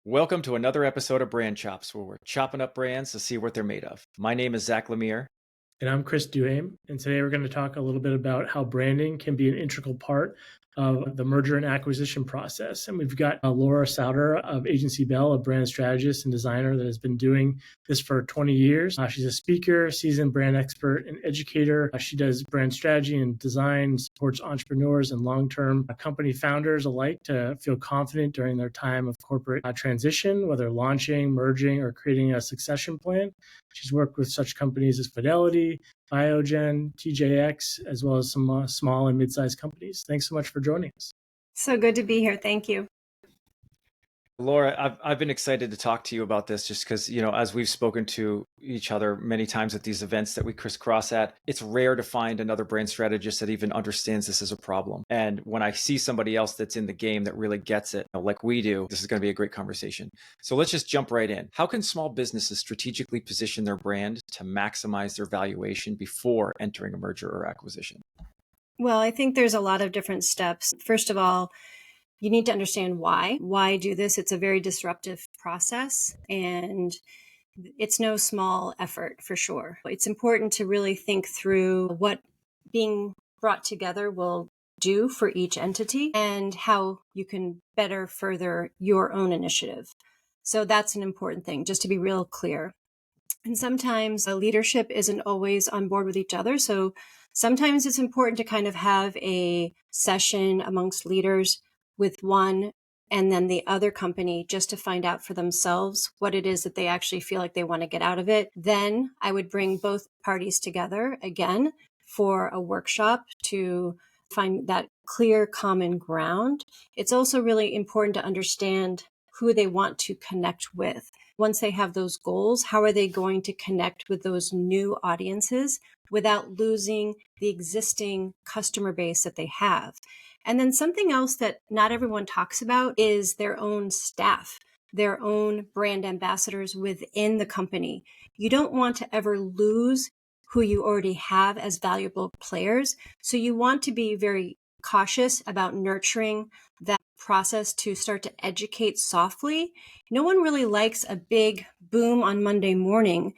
Welcome to another episode of Brand Chops, where we're chopping up brands to see what they're made of. My name is Zack Lemear. And I'm Chris Duhaime. And today we're going to talk a little bit about how branding can be an integral part of the merger and acquisition process. And we've got Laura Sauter of Agency Bell, a brand strategist and designer that has been doing this for 20 years. She's a speaker, seasoned brand expert, and educator. She does brand strategy and design, supports entrepreneurs and long-term company founders alike to feel confident during their time of corporate transition, whether launching, merging, or creating a succession plan. She's worked with such companies as Fidelity, Biogen, TJX, as well as some small and mid-sized companies. Thanks so much for joining us. So good to be here. Thank you. Laura, I've been excited to talk to you about this just because, as we've spoken to each other many times at these events that we crisscross at, it's rare to find another brand strategist that even understands this as a problem. And when I see somebody else that's in the game that really gets it, like we do, this is going to be a great conversation. So let's just jump right in. How can small businesses strategically position their brand to maximize their valuation before entering a merger or acquisition? Well, I think there's a lot of different steps. First of all, you need to understand why. Why do this? It's a very disruptive process and it's no small effort for sure. It's important to really think through what being brought together will do for each entity and how you can better further your own initiative. So that's an important thing, just to be real clear. And sometimes leadership isn't always on board with each other. So sometimes it's important to kind of have a session amongst leaders with one and then the other company just to find out for themselves what it is that they actually feel like they want to get out of it. Then I would bring both parties together again for a workshop to find that clear common ground. It's also really important to understand who they want to connect with. Once they have those goals, how are they going to connect with those new audiences without losing the existing customer base that they have? And then something else that not everyone talks about is their own staff, their own brand ambassadors within the company. You don't want to ever lose who you already have as valuable players. So you want to be very cautious about nurturing that process to start to educate softly. No one really likes a big boom on Monday morning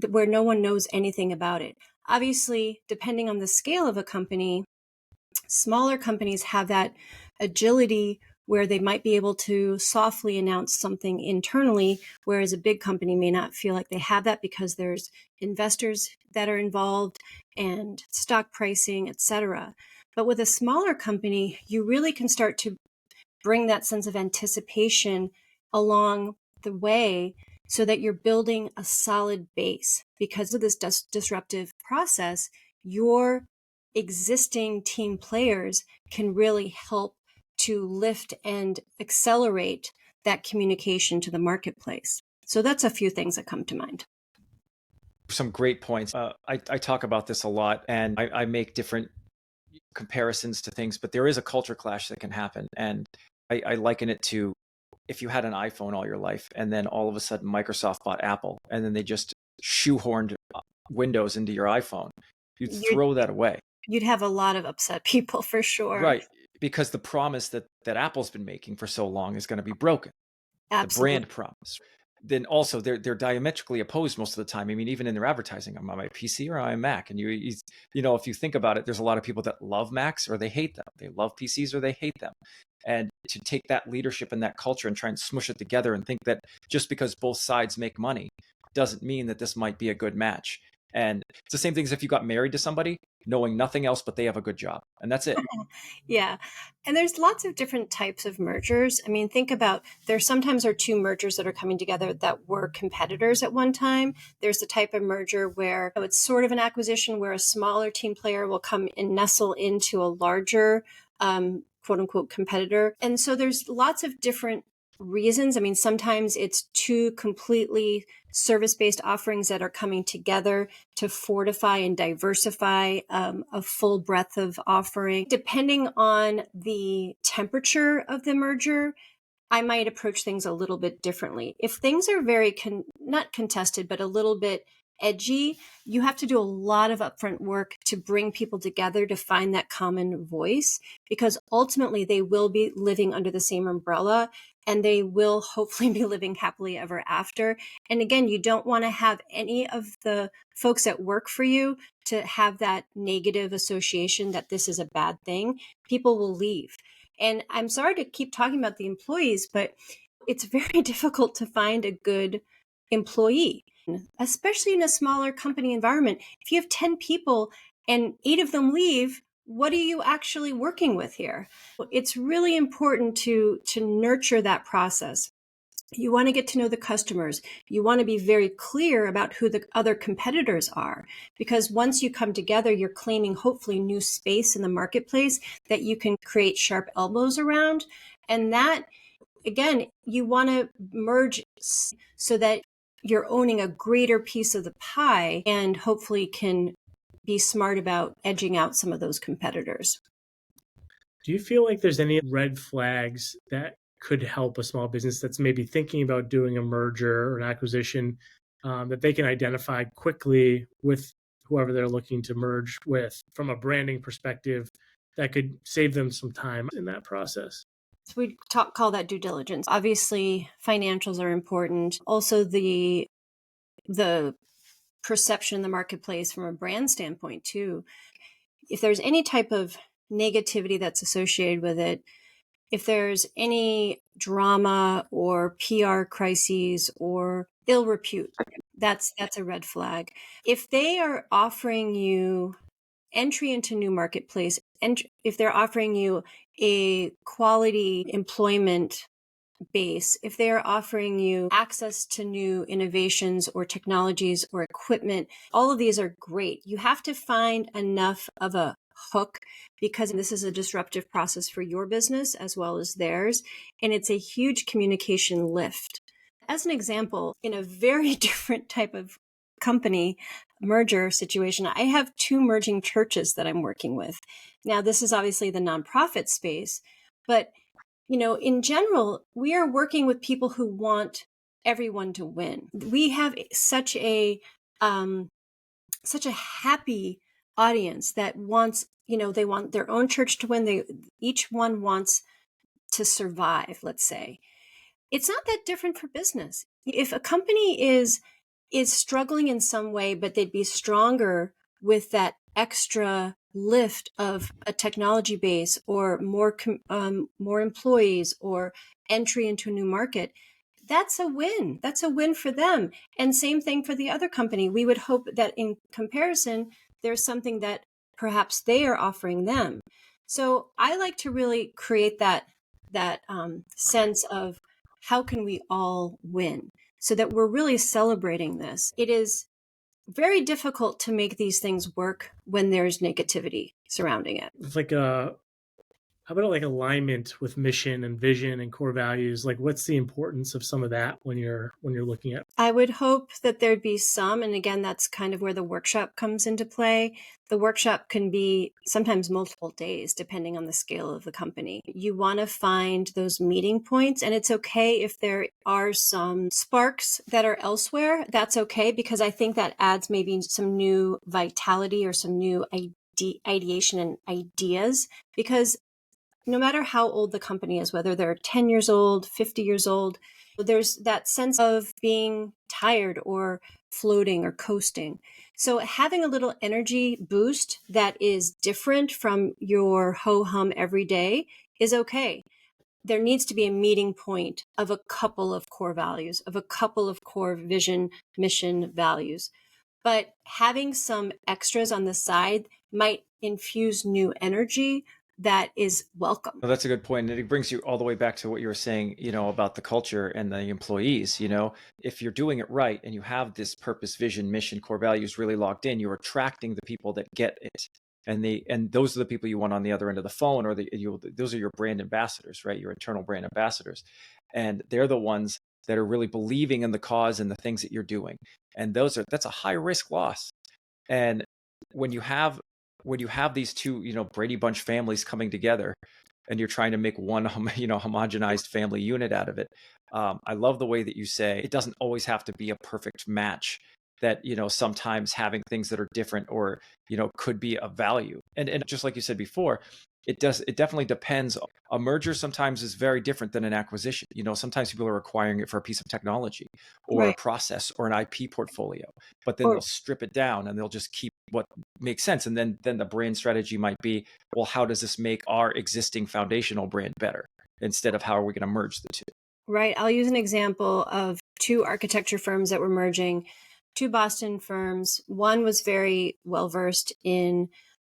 where no one knows anything about it. Obviously, depending on the scale of a company, smaller companies have that agility where they might be able to softly announce something internally, whereas a big company may not feel like they have that because there's investors that are involved and stock pricing, etc. But with a smaller company, you really can start to bring that sense of anticipation along the way so that you're building a solid base. Because of this disruptive process, your existing team players can really help to lift and accelerate that communication to the marketplace. So that's a few things that come to mind. Some great points. I talk about this a lot, and I make different comparisons to things, but there is a culture clash that can happen. And I liken it to if you had an iPhone all your life, and then all of a sudden Microsoft bought Apple, and then they just shoehorned Windows into your iPhone. You'd throw that away. You'd have a lot of upset people for sure. Right. Because the promise that Apple's been making for so long is going to be broken. Absolutely. The brand promise. Then also they're diametrically opposed most of the time. I mean, even in their advertising, I'm on my PC or I'm on Mac. And if you think about it, there's a lot of people that love Macs or they hate them. They love PCs or they hate them. And to take that leadership and that culture and try and smush it together and think that just because both sides make money doesn't mean that this might be a good match. And it's the same thing as if you got married to somebody knowing nothing else but they have a good job, and that's it. Yeah. And there's lots of different types of mergers. I mean, think about there sometimes are two mergers that are coming together that were competitors at one time. There's the type of merger where it's sort of an acquisition where a smaller team player will come and nestle into a larger quote unquote competitor. And so there's lots of different reasons. I mean, sometimes it's two completely service-based offerings that are coming together to fortify and diversify a full breadth of offering. Depending on the temperature of the merger, I might approach things a little bit differently. If things are very not contested, but a little bit edgy, you have to do a lot of upfront work to bring people together to find that common voice, because ultimately they will be living under the same umbrella and they will hopefully be living happily ever after. And again, you don't want to have any of the folks that work for you to have that negative association that this is a bad thing. People will leave. And I'm sorry to keep talking about the employees, but it's very difficult to find a good employee, especially in a smaller company environment. If you have 10 people and 8 of them leave, what are you actually working with here? It's really important to nurture that process. You want to get to know the customers. You want to be very clear about who the other competitors are, because once you come together, you're claiming hopefully new space in the marketplace that you can create sharp elbows around. And that, again, you want to merge so that you're owning a greater piece of the pie and hopefully can be smart about edging out some of those competitors. Do you feel like there's any red flags that could help a small business that's maybe thinking about doing a merger or an acquisition, that they can identify quickly with whoever they're looking to merge with from a branding perspective that could save them some time in that process? So we call that due diligence. Obviously, financials are important. Also, the perception in the marketplace from a brand standpoint too. If there's any type of negativity that's associated with it, if there's any drama or PR crises or ill repute, that's a red flag. If they are offering you entry into new marketplace, and if they're offering you a quality employment base, if they're offering you access to new innovations or technologies or equipment, all of these are great. You have to find enough of a hook, because this is a disruptive process for your business as well as theirs. And it's a huge communication lift. As an example, in a very different type of company merger situation, I have 2 merging churches that I'm working with. Now, this is obviously the nonprofit space, but in general, we are working with people who want everyone to win. We have such a happy audience that wants, they want their own church to win. Each one wants to survive, let's say. It's not that different for business. If a company is struggling in some way, but they'd be stronger with that extra lift of a technology base or more employees or entry into a new market, that's a win. That's a win for them. And same thing for the other company. We would hope that in comparison, there's something that perhaps they are offering them. So I like to really create that sense of how can we all win, so that we're really celebrating this. It is very difficult to make these things work when there's negativity surrounding it. It's like how about like alignment with mission and vision and core values? Like, what's the importance of some of that when you're looking at? I would hope that there'd be some, and again, that's kind of where the workshop comes into play. The workshop can be sometimes multiple days, depending on the scale of the company. You want to find those meeting points, and it's okay if there are some sparks that are elsewhere. That's okay, because I think that adds maybe some new vitality or some new ideation and ideas, because no matter how old the company is, whether they're 10 years old, 50 years old, there's that sense of being tired or floating or coasting. So having a little energy boost that is different from your ho-hum every day is okay. There needs to be a meeting point of a couple of core values, of a couple of core vision, mission values. But having some extras on the side might infuse new energy that is welcome. Well, that's a good point. And it brings you all the way back to what you were saying, about the culture and the employees. If you're doing it right and you have this purpose, vision, mission, core values really locked in, you're attracting the people that get it. And those are the people you want on the other end of the phone, or those are your brand ambassadors, right? Your internal brand ambassadors. And they're the ones that are really believing in the cause and the things that you're doing. And that's a high risk loss. And when you have these 2, Brady Bunch families coming together, and you're trying to make one, homogenized family unit out of it. I love the way that you say it doesn't always have to be a perfect match. that, sometimes having things that are different or, could be of value. And just like you said before, it definitely depends. A merger sometimes is very different than an acquisition. Sometimes people are acquiring it for a piece of technology or a Right. process or an IP portfolio, but then Or they'll strip it down and they'll just keep what makes sense. And then the brand strategy might be, well, how does this make our existing foundational brand better, instead of how are we going to merge the two? right. I'll use an example of two architecture firms that were merging, two Boston firms. One was very well versed in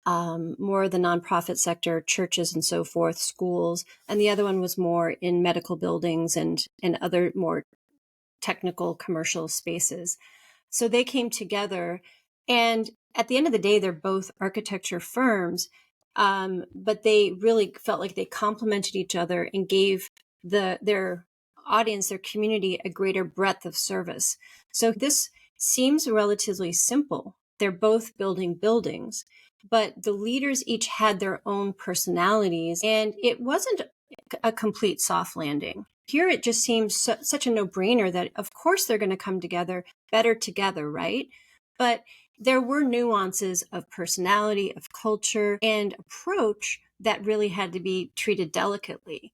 more of the nonprofit sector, churches and so forth, schools, and the other one was more in medical buildings and other more technical commercial spaces. So they came together, and at the end of the day, they're both architecture firms, but they really felt like they complemented each other and gave their audience, their community, a greater breadth of service. So this seems relatively simple. They're both building buildings, but the leaders each had their own personalities, and it wasn't a complete soft landing. Here, it just seems such a no-brainer that, of course, they're going to come together better together, right? But there were nuances of personality, of culture, and approach that really had to be treated delicately.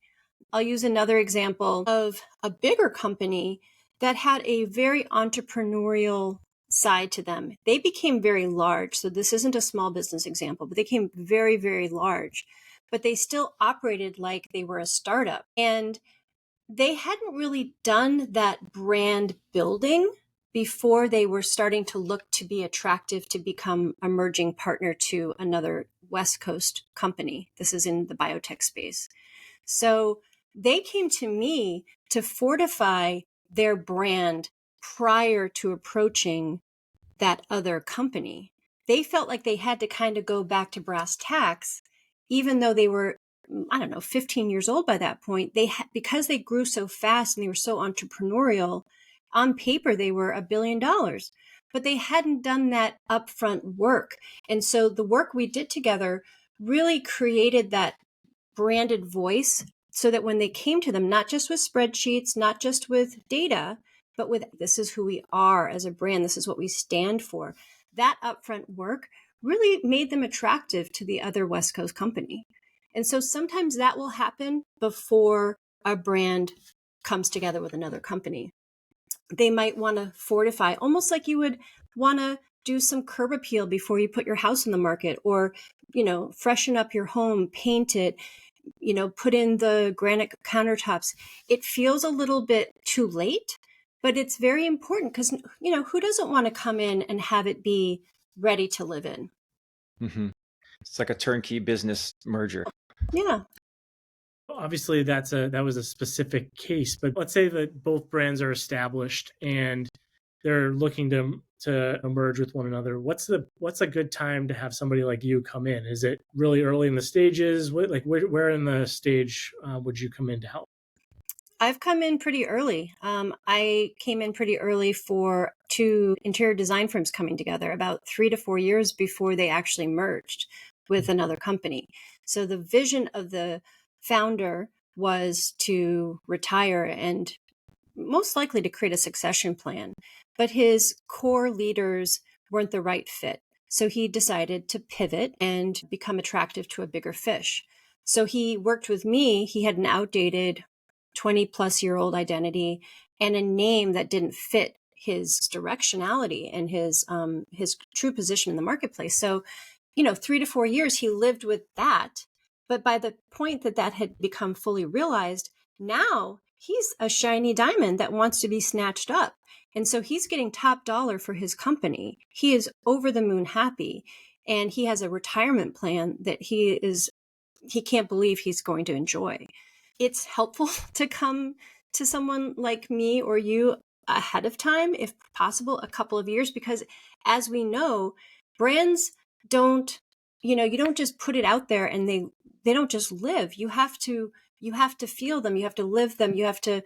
I'll use another example of a bigger company that had a very entrepreneurial side to them. They became very large. So this isn't a small business example, but they became very, very large. But they still operated like they were a startup. And they hadn't really done that brand building before they were starting to look to be attractive to become a merging partner to another West Coast company. This is in the biotech space. So they came to me to fortify their brand prior to approaching that other company. They felt like they had to kind of go back to brass tacks, even though they were, I don't know, 15 years old by that point. Because they grew so fast and they were so entrepreneurial, on paper, they were $1 billion, but they hadn't done that upfront work. And so the work we did together really created that branded voice so that when they came to them, not just with spreadsheets, not just with data, but with this is who we are as a brand, this is what we stand for. That upfront work really made them attractive to the other West Coast company. And so sometimes that will happen before a brand comes together with another company. They might want to fortify, almost like you would want to do some curb appeal before you put your house in the market, or, freshen up your home, paint it, put in the granite countertops. It feels a little bit too late, but it's very important because, who doesn't want to come in and have it be ready to live in? Mm-hmm. It's like a turnkey business merger. Yeah. Obviously, that was a specific case, but let's say that both brands are established and they're looking to merge with one another. What's a good time to have somebody like you come in? Is it really early in the stages? Where in the stage would you come in to help? I've come in pretty early. I came in pretty early for two interior design firms coming together, about 3 to 4 years before they actually merged with another company. So the vision of the founder was to retire and most likely to create a succession plan, but his core leaders weren't the right fit. So he decided to pivot and become attractive to a bigger fish. So he worked with me. He had an outdated 20-plus-year-old identity and a name that didn't fit his directionality and his true position in the marketplace. So, 3 to 4 years, he lived with that. But by the point that had become fully realized, now he's a shiny diamond that wants to be snatched up. And so he's getting top dollar for his company. He is over the moon happy. And he has a retirement plan that he can't believe he's going to enjoy. It's helpful to come to someone like me or you ahead of time, if possible, a couple of years, because as we know, brands don't, you don't just put it out there and they don't just live. You have to feel them. You have to live them. You have to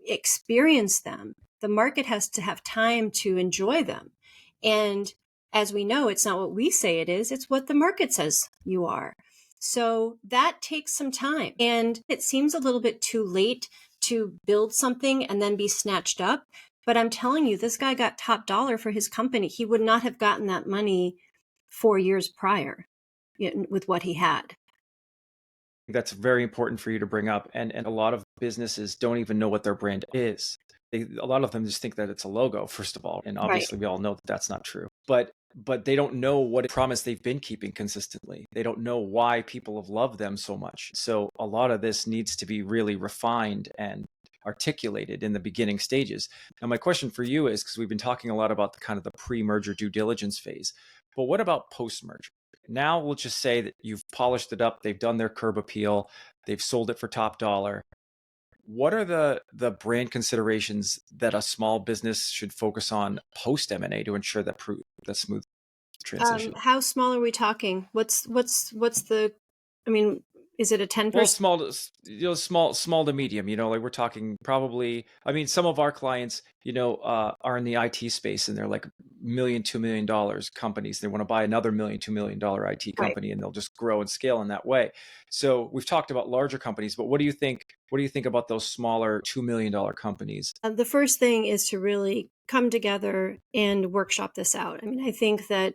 experience them. The market has to have time to enjoy them. And as we know, it's not what we say it is. It's what the market says you are. So that takes some time. And it seems a little bit too late to build something and then be snatched up. But I'm telling you, this guy got top dollar for his company. He would not have gotten that money 4 years prior with what he had. That's very important for you to bring up. And a lot of businesses don't even know what their brand is. A lot of them just think that it's a logo, first of all. And obviously, we all know that that's not true. But they don't know what promise they've been keeping consistently. They don't know why people have loved them so much. So a lot of this needs to be really refined and articulated in the beginning stages. Now, my question for you is, because we've been talking a lot about the kind of the pre-merger due diligence phase, but what about post-merger? Now, let's just say that you've polished it up, they've done their curb appeal, they've sold it for top dollar. What are the brand considerations that a small business should focus on post M&A to ensure that the smooth transition? How small are we talking? What's the? I mean, is it a 10%? Well, small to medium. Like we're talking probably. I mean, some of our clients, are in the IT space, and they're like $1 million, $2 million companies. They want to buy another $1 million, $2 million IT company, and they'll just grow and scale in that way. So we've talked about larger companies, but what do you think? What do you think about those smaller $2 million companies? The first thing is to really come together and workshop this out. I mean, I think that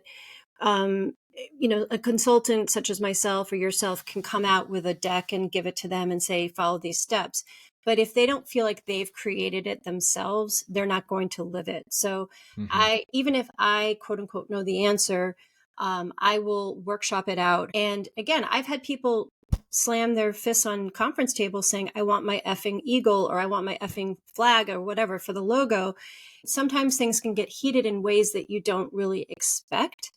a consultant such as myself or yourself can come out with a deck and give it to them and say, follow these steps. But if they don't feel like they've created it themselves, they're not going to live it. So even if I, quote unquote, know the answer, I will workshop it out. And again, I've had people slam their fists on conference tables saying, I want my effing eagle, or I want my effing flag, or whatever for the logo. Sometimes things can get heated in ways that you don't really expect,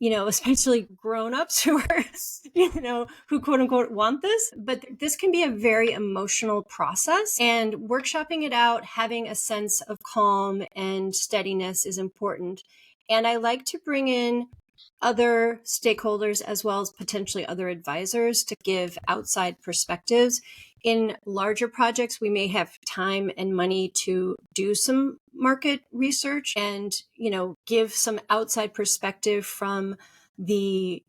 especially grown-ups who are, who quote unquote want this. But this can be a very emotional process, and workshopping it out, having a sense of calm and steadiness is important. And I like to bring in other stakeholders as well as potentially other advisors to give outside perspectives. In larger projects, we may have time and money to do some market research and, give some outside perspective from the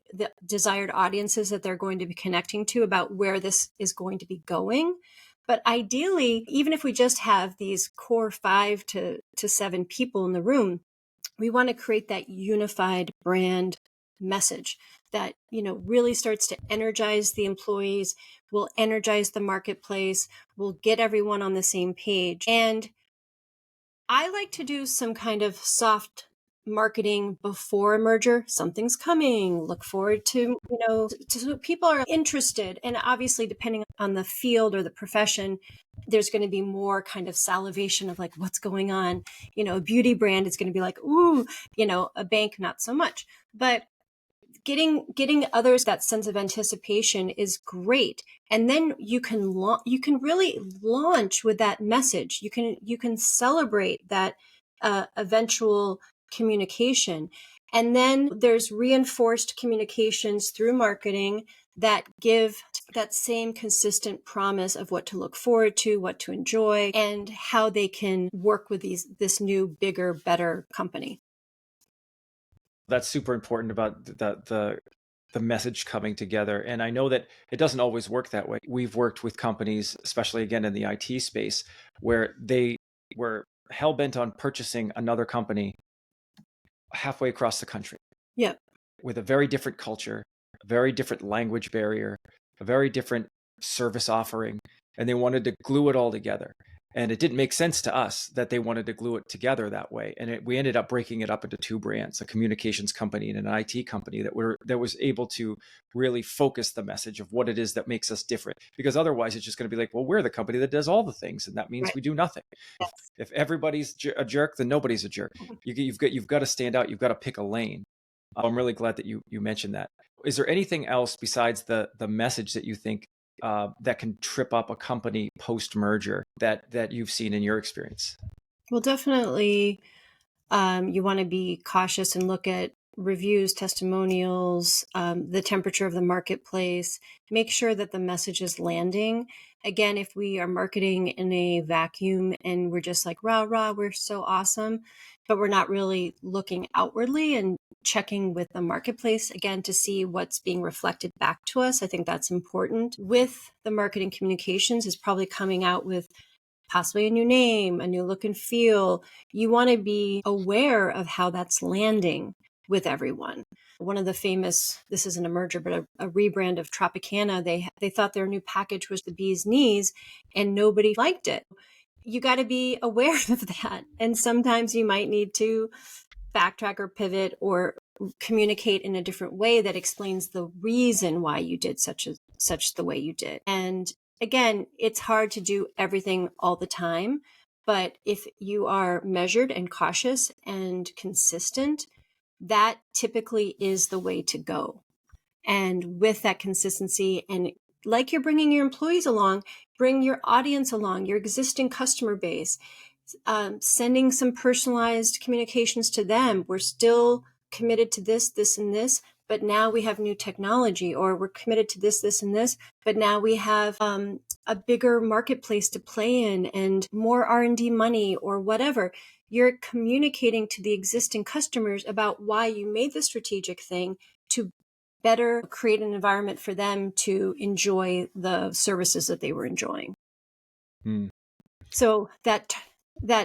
desired audiences that they're going to be connecting to about where this is going to be going. But ideally, even if we just have these core 5 to 7 people in the room, we want to create that unified brand message that, really starts to energize the employees, will energize the marketplace, will get everyone on the same page. And I like to do some kind of soft marketing before a merger. Something's coming. Look forward to, so people are interested. And obviously, depending on the field or the profession, there's going to be more kind of salivation of like, what's going on? A beauty brand is going to be like, ooh, a bank, not so much. But getting others that sense of anticipation is great. And then you can really launch with that message. You can celebrate that eventual communication. And then there's reinforced communications through marketing that give that same consistent promise of what to look forward to, what to enjoy, and how they can work with this new, bigger, better company. That's super important about the message coming together. And I know that it doesn't always work that way. We've worked with companies, especially again in the IT space, where they were hell-bent on purchasing another company halfway across the country. Yeah. With a very different culture, a very different language barrier, a very different service offering, and they wanted to glue it all together. And it didn't make sense to us that they wanted to glue it together that way. And we ended up breaking it up into 2 brands, a communications company and an IT company that was able to really focus the message of what it is that makes us different. Because otherwise it's just going to be like, well, we're the company that does all the things. And that means we do nothing. Yes. If everybody's a jerk, then nobody's a jerk. You've got to stand out. You've got to pick a lane. I'm really glad that you mentioned that. Is there anything else besides the message that you think that can trip up a company post-merger that you've seen in your experience? Well, definitely you want to be cautious and look at reviews, testimonials, the temperature of the marketplace. Make sure that the message is landing. Again, if we are marketing in a vacuum and we're just like, rah, rah, we're so awesome, but we're not really looking outwardly and checking with the marketplace again to see what's being reflected back to us. I think that's important. With the marketing communications is probably coming out with possibly a new name, a new look and feel. You want to be aware of how that's landing with everyone. One of the famous, this isn't a merger, but a rebrand of Tropicana, they thought their new package was the bee's knees and nobody liked it. You got to be aware of that. And sometimes you might need to backtrack or pivot or communicate in a different way that explains the reason why you did such the way you did. And again, it's hard to do everything all the time, but if you are measured and cautious and consistent, that typically is the way to go. And with that consistency, and like you're bringing your employees along, bring your audience along, your existing customer base, sending some personalized communications to them. We're still committed to this, this, and this, but now we have new technology, or we're committed to this, this, and this, but now we have a bigger marketplace to play in and more R&D money or whatever. You're communicating to the existing customers about why you made the strategic thing to better create an environment for them to enjoy the services that they were enjoying. So that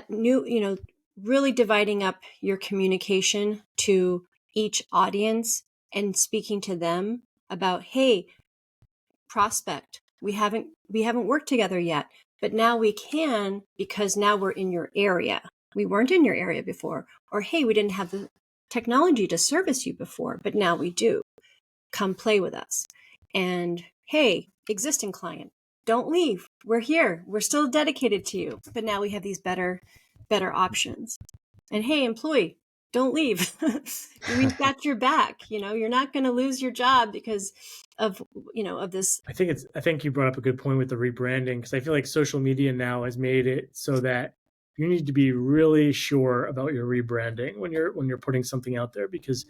new, really dividing up your communication to each audience and speaking to them about, hey, prospect, we haven't worked together yet, but now we can because now we're in your area. We weren't in your area before. Or, hey, we didn't have the technology to service you before, but now we do. Come play with us. And hey, existing client, don't leave. We're here. We're still dedicated to you. But now we have these better options. And hey, employee, don't leave. We've got your back. You're not going to lose your job because of this. I think you brought up a good point with the rebranding, because I feel like social media now has made it so that you need to be really sure about your rebranding when you're putting something out there, because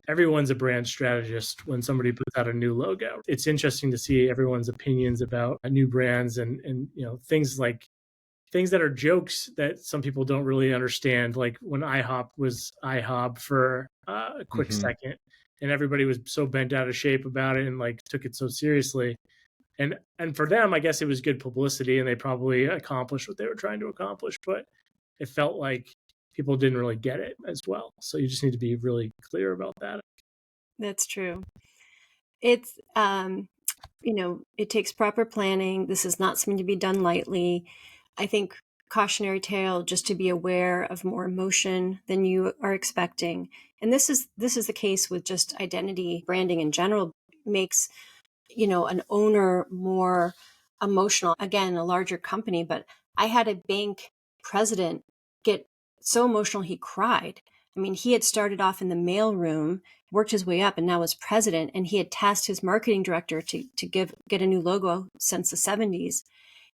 everyone's a brand strategist when somebody puts out a new logo. It's interesting to see everyone's opinions about new brands and things that are jokes that some people don't really understand. Like when IHOP was IHOB for a quick second, and everybody was so bent out of shape about it and took it so seriously. And for them, I guess it was good publicity and they probably accomplished what they were trying to accomplish, but it felt like people didn't really get it as well. So you just need to be really clear about that. That's true. It's, it takes proper planning. This is not something to be done lightly. I think cautionary tale, just to be aware of more emotion than you are expecting. And this is the case with just identity branding in general, makes, an owner more emotional. Again, a larger company, but I had a bank president get so emotional he cried. I mean, he had started off in the mailroom, worked his way up, and now was president. And he had tasked his marketing director to get a new logo since the 70s.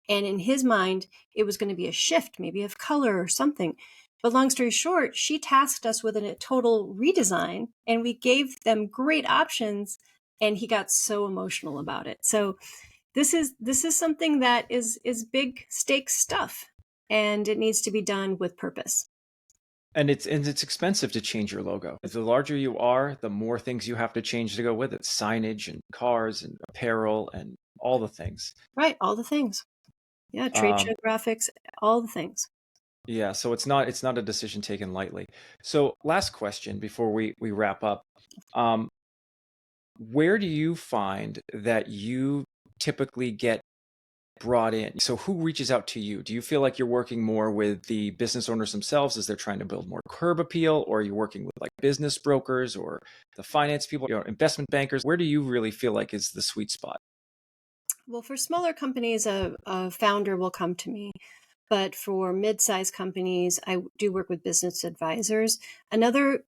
And in his mind, it was going to be a shift, maybe of color or something. But long story short, she tasked us with a total redesign, and we gave them great options. And he got so emotional about it. So this is something that is big stakes stuff, and it needs to be done with purpose. And it's expensive to change your logo. The larger you are, the more things you have to change to go with it. Signage and cars and apparel and all the things. Right, all the things. Yeah, trade show graphics, all the things. Yeah, so it's not a decision taken lightly. So last question before we wrap up. Where do you find that you typically get brought in? So who reaches out to you? Do you feel like you're working more with the business owners themselves as they're trying to build more curb appeal, or are you working with business brokers or the finance people, investment bankers? Where do you really feel like is the sweet spot? Well, for smaller companies, a founder will come to me. But for mid-sized companies, I do work with business advisors. Another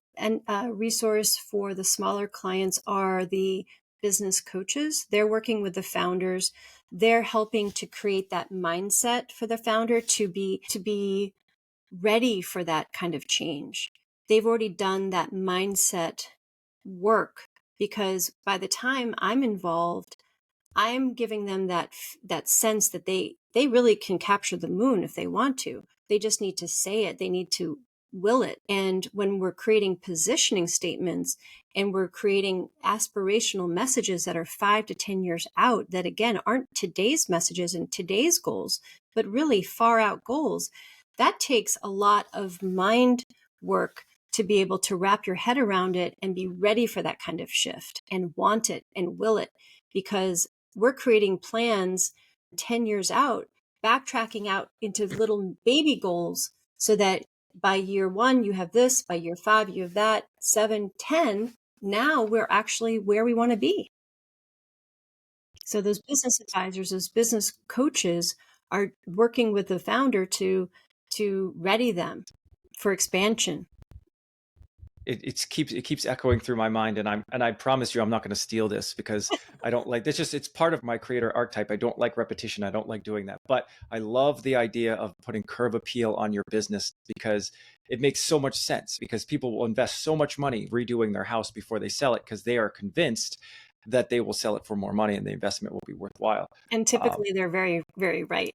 resource for the smaller clients are the business coaches. They're working with the founders. They're helping to create that mindset for the founder to be ready for that kind of change. They've already done that mindset work, because by the time I'm involved, I'm giving them that sense that they really can capture the moon if they want to. They just need to say it. They need to will it. And when we're creating positioning statements and we're creating aspirational messages that are 5 to 10 years out, that again aren't today's messages and today's goals, but really far out goals. That takes a lot of mind work to be able to wrap your head around it and be ready for that kind of shift and want it and will it, because we're creating plans 10 years out, backtracking out into little baby goals so that by year 1, you have this, by year 5, you have that, 7, 10. Now we're actually where we want to be. So those business advisors, those business coaches are working with the founder to ready them for expansion. It keeps echoing through my mind, and I promise you I'm not going to steal this, because I don't like this. Just it's part of my creator archetype. I don't like repetition. I don't like doing that. But I love the idea of putting curb appeal on your business, because it makes so much sense, because people will invest so much money redoing their house before they sell it, because they are convinced that they will sell it for more money and the investment will be worthwhile. And typically they're very, very right.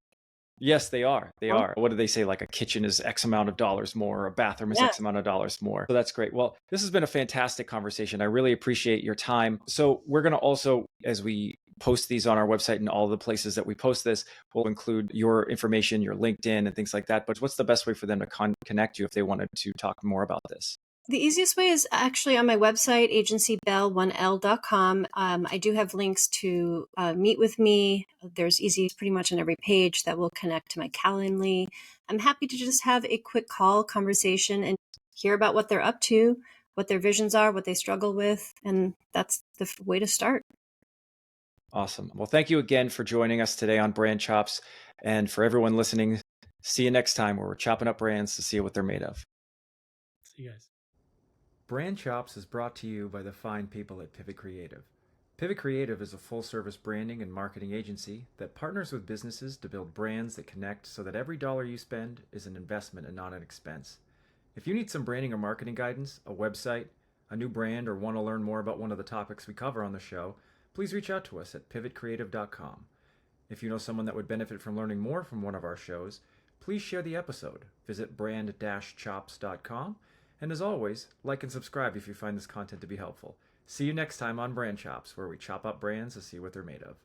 Yes, they are. They are. What do they say? Like a kitchen is X amount of dollars more, or a bathroom is X amount of dollars more. So that's great. Well, this has been a fantastic conversation. I really appreciate your time. So we're going to also, as we post these on our website and all the places that we post this, we'll include your information, your LinkedIn and things like that. But what's the best way for them to connect you if they wanted to talk more about this? The easiest way is actually on my website, agencybell1l.com. I do have links to meet with me. There's easy pretty much on every page that will connect to my Calendly. I'm happy to just have a quick call conversation and hear about what they're up to, what their visions are, what they struggle with. And that's the way to start. Awesome. Well, thank you again for joining us today on Brand Chops. And for everyone listening, see you next time, where we're chopping up brands to see what they're made of. See you guys. Brand Chops is brought to you by the fine people at Pivot Creative. Pivot Creative is a full-service branding and marketing agency that partners with businesses to build brands that connect, so that every dollar you spend is an investment and not an expense. If you need some branding or marketing guidance, a website, a new brand, or want to learn more about one of the topics we cover on the show, please reach out to us at pivotcreative.com. If you know someone that would benefit from learning more from one of our shows, please share the episode. Visit brand-chops.com. And as always, like and subscribe if you find this content to be helpful. See you next time on Brand Chops, where we chop up brands to see what they're made of.